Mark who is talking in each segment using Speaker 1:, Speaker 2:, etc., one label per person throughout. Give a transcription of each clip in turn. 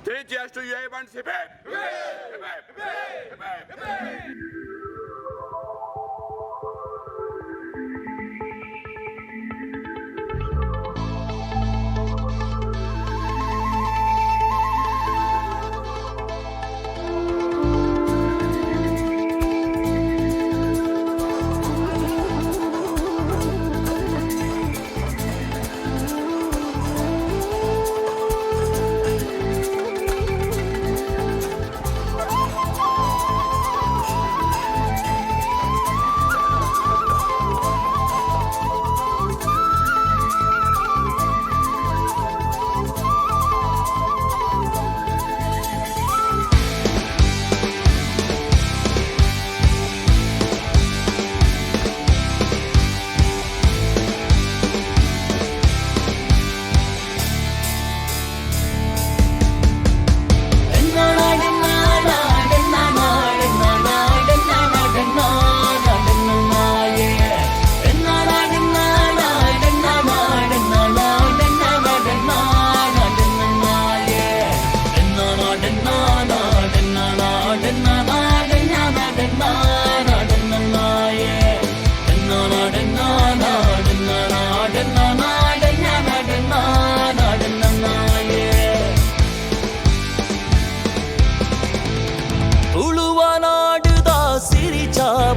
Speaker 1: Cheers to UAE hip hip.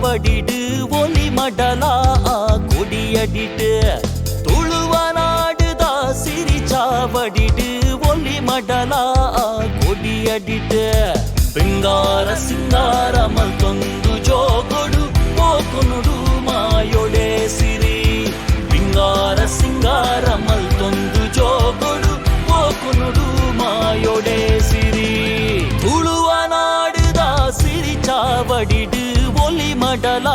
Speaker 2: படிடு ஒலி மடலா கொடியடிட்டு துளுவ நாடுதா சிரிச்சாவடிடு ஒலி மடலா கொடியடிட்டு ಬೆಂಗಾರ ಸಿಂಗಾರ ಮಲ್ತೊಂದು ಜೋಗೊಡು ಹೋಗುನುಡು ಮಾಯೊಡೆ ಸಿರಿ ಬೆಂಗಾರ ಸಿಂಗಾರ ಮಲ್ತೊಂದು ಜೋಗೊಡು ಹೋಗುನುಡು ಮಾಯೊಡೆ ಸಿರಿ ತುಳುವ ನಾಡುದ ಸಿರಿ ಚಾವಡಿಡು ಒಲಿ ಮಡಲ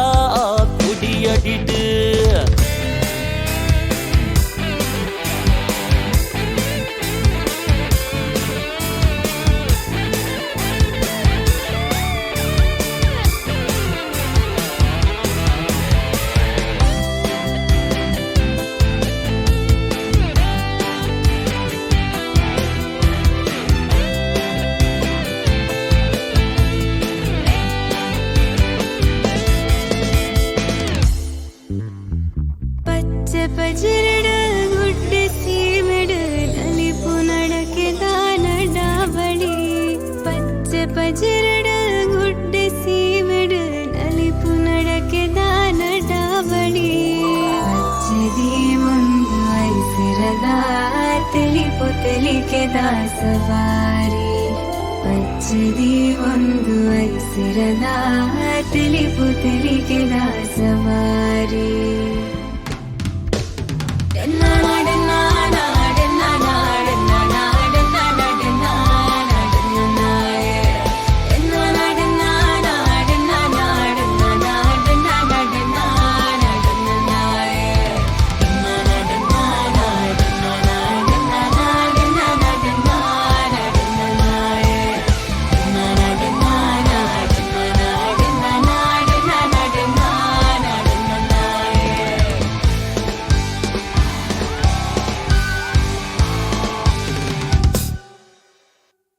Speaker 2: ಕುಡಿಯಡಿಡು
Speaker 3: ಪಜರಡ ಗುಡ್ಡೆ ಸೀಮೆಡು ನಲಿಪು ನಡಕೆ ದಾನಡಾವಡಿ ಪಚ್ಚೆ ಪಜರಡ ಗುಡ್ಡೆ ಸೀಮೆಡು ನಲಿಪು ನಡಕೆ ದಾನಡಾವಡಿ ಪಚ್ಚದಿ ಒಂದು ಐಸಿರದ ತಿಳಿಪು ತೆಲಿಕೆ ದಾಸವಾರಿ ಪಚ್ಚದಿ ಒಂದು ಐಸಿರದ ತಿಳಿಪು ತೆಲಿಕೆ ದಾಸವಾರಿ